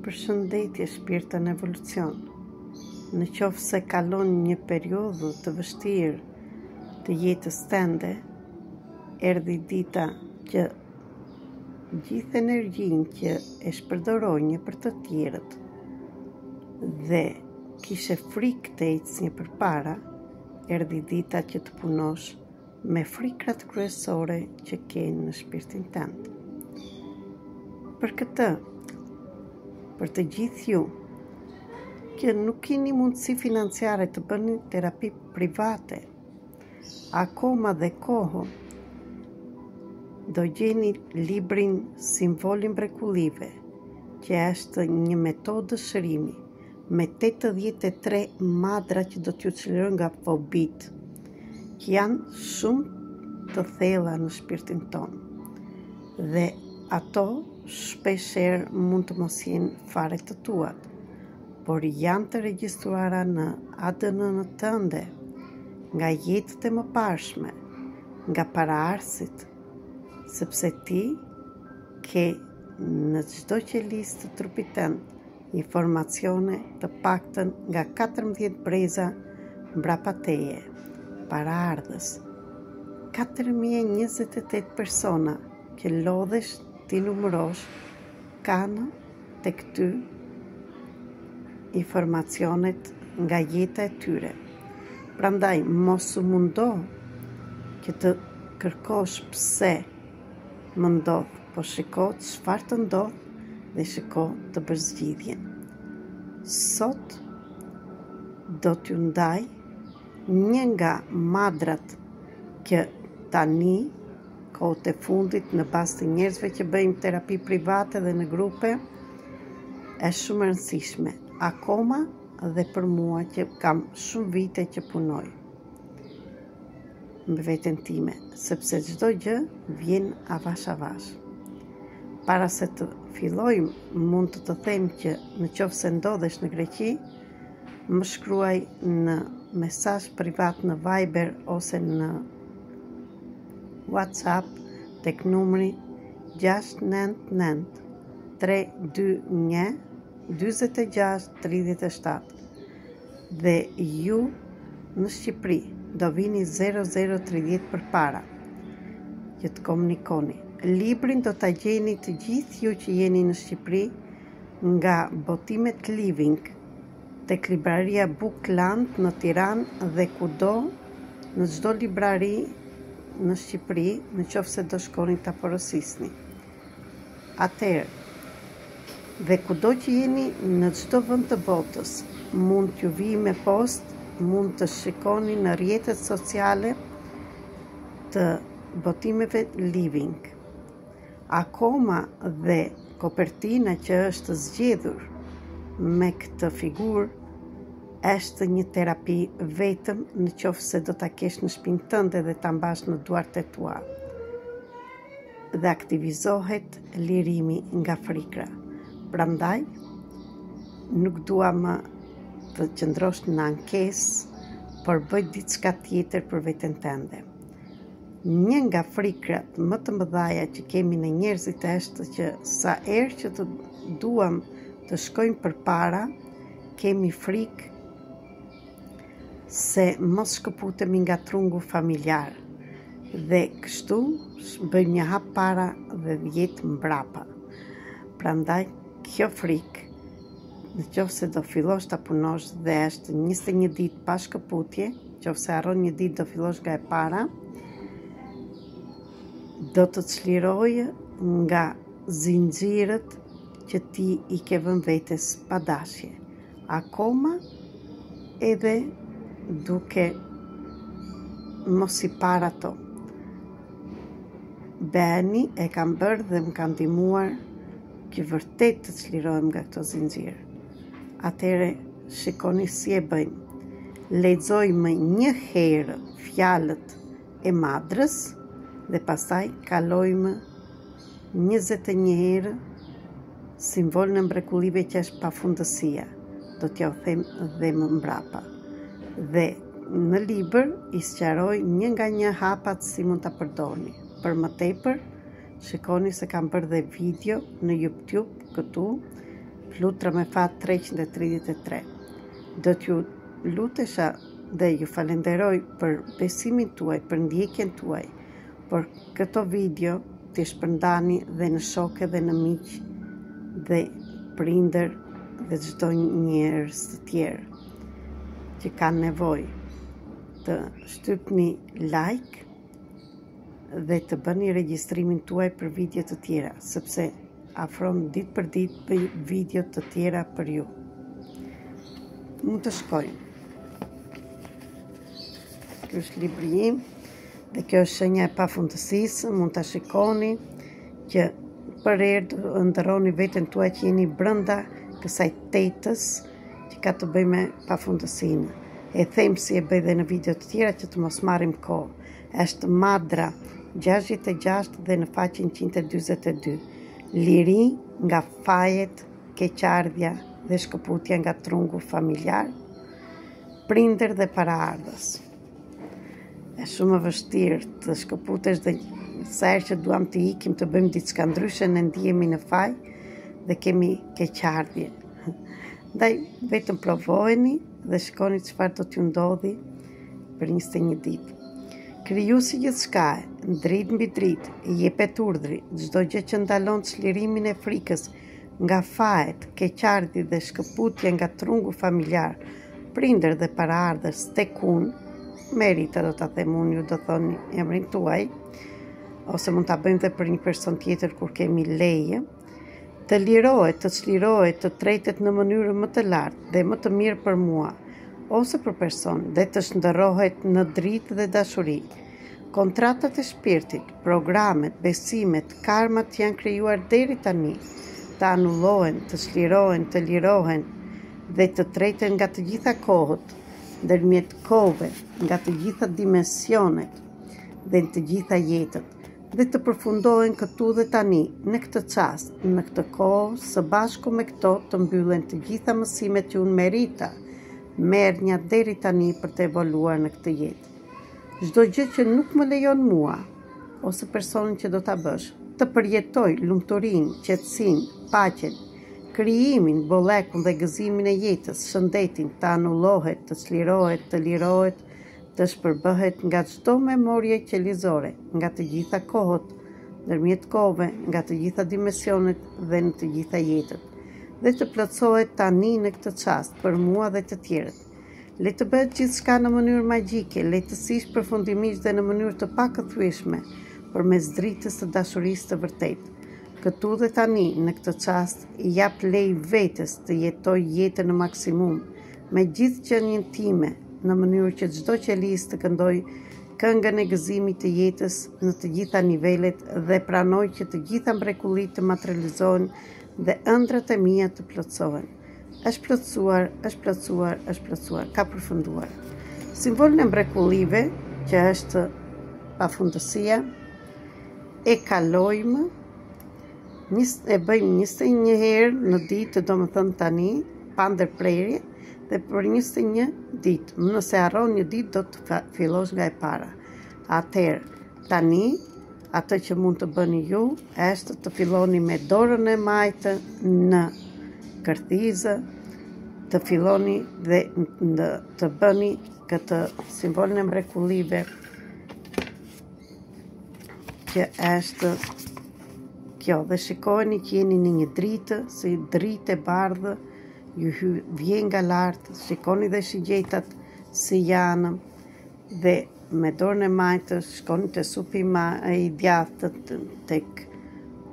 Përshëndetje shpirtë në evolucion. Në qoftë se kalon një periudhë të vështirë të jetës tënde, erdhi dita që gjithë energjinë që e shpërdoronje për të tjerët dhe kishe frikë të ecnje përpara, erdhi dita që të punosh me frikrat kryesore që ke në shpirtin tënd. Për këtë, për të gjithë ju që nuk keni mundësi financiare të bëni terapi private, akoma dhe kohë, do gjeni librin Simvoli Mrekullive, që është një metodë shërimi me 83 madra që do t'ju çlirojnë nga fobit, që janë shumë të thella në shpirtin ton. Dhe ato shpeshherë mund të mos jenë fare të tuat, por janë të regjistruara në ADN-n tënde, nga jetët e mëparshme, nga paraardhësit, sepse ti ke në çdo qelistë të trupit tënd informacione të paktën nga 14 breza mbrapa teje, paraardhës, 4028 persona që lodhesh ti numërosh kanë tek ty informacionet nga jeta e tyre. Prandaj mos u mundo që të kërkosh pse më ndodh, po shiko çfarë të ndodh dhe shiko të bësh zgjidhjen. Sot do t'ju ndaj një nga madrat që tani kohët e fundit në bazë të njerëzve që bëjmë terapi private dhe në grupe, është shumë e rëndësishme, akoma dhe për mua që kam shumë vite që punoj me veten time, sepse çdo gjë vjen avash avash. Para se të fillojmë, mund të them që në qoftë se ndodhesh në Greqi, më shkruaj në mesazh privat në Viber ose në WhatsApp tek numri 699 321 46 37 dhe ju në Shqipëri do vini 0030 përpara që të komunikoni. Librin do ta gjeni të gjithë ju që jeni në Shqipëri nga Botimet Living tek libraria Bookland në Tiranë dhe kudo në çdo librari në Shqipëri, në qoftë se do shkoni ta porosisni. Atëherë, dhe kudo që jeni në çdo vend të botës, mund t'ju vi me post, mund të shikoni në rrjetet sociale të Botimeve Living. Akoma dhe kopertina që është zgjedhur me këtë figurë është një terapi vetëm në qoftë se do ta kesh në shtëpinë tënde dhe ta mbash në duart e tua. Dhe aktivizohet lirimi nga frikra. Prandaj, nuk dua më të qëndrosh në ankesë, por bëj diçka tjetër për veten tënde. Një nga frikrat më të mëdhaja që kemi në njerëzit është që sa herë që të duam të shkojmë përpara, kemi frikë se mos shkëputemi nga trungu familjar dhe kështu bëjmë një hap para dhe jetë mbrapa. Prandaj, kjo frikë, në qoftë se do fillosh ta punosh dhe është 21 ditë pa shkëputje, qoftë se harron një ditë do fillosh nga e para, do të çlirojë nga zinxhirët që ti i ke vënë vetes pa dashje. Akoma edhe duke mos i para ato. Beni e kam bërë dhe më kanë ndihmuar që vërtet të çlirohem nga këto zinxhirë. Atëre shikoni si e bëjmë. Lexojmë një herë fjalët e madrës dhe pastaj kalojmë 21 herë simbolin e mrekullive që është pafundësia. Do t'ja u them dhe më mbrapa. Dhe në libër i sqaroj një nga një hapat si mund ta përdorni. Për më tepër, shikoni se kam bërë dhe video në YouTube këtu Flutra me fat 333. Do t'ju lutesha dhe ju falenderoj për besimin tuaj, për ndjekjen tuaj, për këto video t'i shpërndani dhe në shoke dhe në miq dhe prindër dhe çdo njerëz të tjerë që kanë nevojë të shtypni like dhe të bëni regjistrimin tuaj për video të tjera, sepse afron ditë për ditë video të tjera për ju. Mund të shkojnë. Kjo është libri im dhe kjo është shenja e pafundësisë, mund ta shikoni që për herë ndërroni veten tuaj që jeni brenda kësaj tetës që ka të bëjë me pafundësinë. E them si e bëj dhe në video të tjera që të mos marrim kohë. Është Madra 66 dhe në faqen 142. Liri nga fajet, keqardhja dhe shkëputja nga trungu familjar, prindër dhe paraardhës. Është shumë e vështirë të shkëputesh dhe sa herë që duam të ikim të bëjmë diçka ndryshe, ne ndihemi në faj dhe kemi keqardhje. Ndaj vetëm provojeni dhe shikoni çfarë do t'ju ndodhi për 21 ditë. Krijuesi i gjithçka, dritë mbi dritë, i jepet urdhri, çdo gjë që ndalon çlirimin e frikës nga fajet, keqardhi dhe shkëputja nga trungu familjar, prindër dhe paraardhës tek unë, merita do ta them unë, ju do thoni emrin tuaj, ose mund ta bëjmë dhe për një person tjetër kur kemi leje, të lirohet, të çlirohet, të tretet në mënyrë më të lartë dhe më të mirë për mua, ose për person, dhe të shndërrohet në dritë dhe dashuri. Kontratat e shpirtit, programet, besimet, karmat janë krijuar deri tani, të anullohen, të çlirohen, të lirohen dhe të treten nga të gjitha kohët, ndërmjet kohëve, nga të gjitha dimensionet dhe në të gjitha jetët, dhe të përfundohen këtu dhe tani, në këtë çast, në këtë kohë, së bashku me këto të mbyllen të gjitha mësimet që unë merita, merrnja deri tani për të evoluar në këtë jetë. Çdo gjë që nuk më lejon mua, ose personin që do ta bësh, të përjetoj lumturinë, qetësinë, paqen, krijimin, bollekun dhe gëzimin e jetës, shëndetin, të anullohet, të çlirohet, të lirohet, të shpërbëhet nga çdo memorie qelizore, nga të gjitha kohët, ndërmjet kohëve, nga të gjitha dimensionet dhe në të gjitha jetët, dhe të plotësohet tani në këtë çast për mua dhe të tjerët. Le të bëhet gjithçka në mënyrë magjike, lehtësisht, përfundimisht dhe në mënyrë të pakëthyeshme, përmes dritës së dashurisë të vërtetë. Këtu dhe tani, në këtë çast, i jap lej vetes të jetoj jetën në maksimum, me gjithë qenien time, në mënyrë që çdo qelis të këndoj këngën e gëzimit të jetës në të gjitha nivelet dhe pranoj që të gjitha mrekullitë të materializohen dhe ëndrat e mia të plotësohen. Është plotësuar, është plotësuar, është plotësuar, ka përfunduar. Simbolin e mrekullive, që është pafundësia, e kalojmë, e bëjmë 21 herë në ditë, do më thënë tani, pa ndërprerje, dhe për 21 ditë. Nëse harron një ditë, do të fillosh nga e para. Atëherë, tani, atë që mund të bëni ju, është të filloni me dorën e majtë në kërthizë, të filloni dhe të bëni këtë simbolin e mrekullive, që është kjo, dhe shikojeni që jeni në një dritë, si dritë e bardhë, ju vjen nga lartë, shikoni dhe shigjetat si janë, dhe me dorën e majtë shkoni të supi i djathtë, tek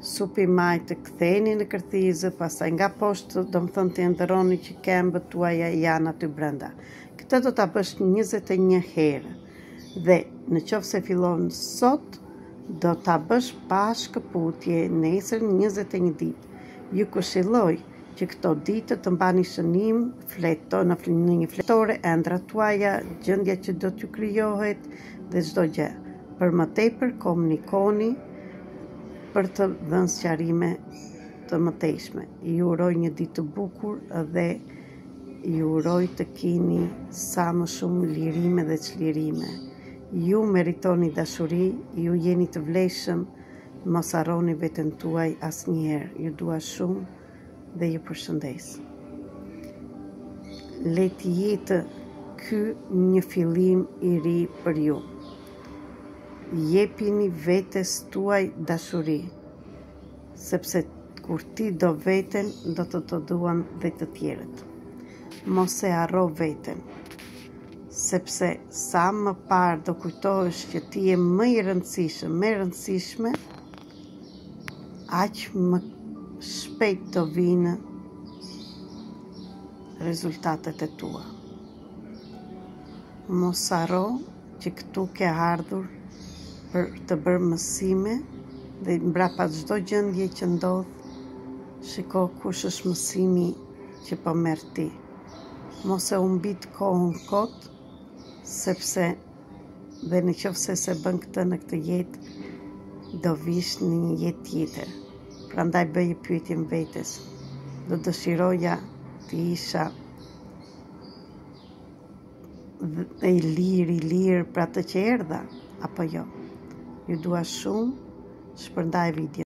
supi majtë, ktheni në kërthizë, pastaj nga poshtë, do më thënë të ndërroni që këmbët tuaja janë aty brenda. Këtë do ta bësh 21 herë, dhe në qoftë se fillon sot, do ta bësh pa shkëputje nesër 21 ditë. Ju këshilloj që këto ditë të mbani shënim, në një fletore, ëndrat tuaja, gjendja që do t'ju krijohet dhe çdo gjë. Për më tepër komunikoni për të dhënë sqarime të mëtejshme. Ju uroj një ditë të bukur dhe ju uroj të keni sa më shumë lirime dhe çlirime. Ju meritoni dashuri, ju jeni të vlefshëm, mos harroni veten tuaj asnjëherë. Ju dua shumë, dhe ju përshëndes. Le të jetë ky një fillim i ri për ju. Jepini vetes tuaj dashuri, sepse kur ti do veten, do të duan dhe të tjerët. Mos e harro veten, sepse sa më parë do kujtohesh që ti je më i rëndësishme, aq më shpejt do vinë rezultatet e tua. Mos harro që këtu ke ardhur për të bërë mësime dhe mbrapa çdo gjendje që ndodh, shiko kush është mësimi që po merr ti. Mos e humbit kohën kot, sepse dhe në qoftë se bën këtë në këtë jetë, do vish në një jetë tjetër. Prandaj bëje pyetjen vetes. Do dëshiroja të isha i lirë për atë që erdha, apo jo? Ju dua shumë, shpërndaj video.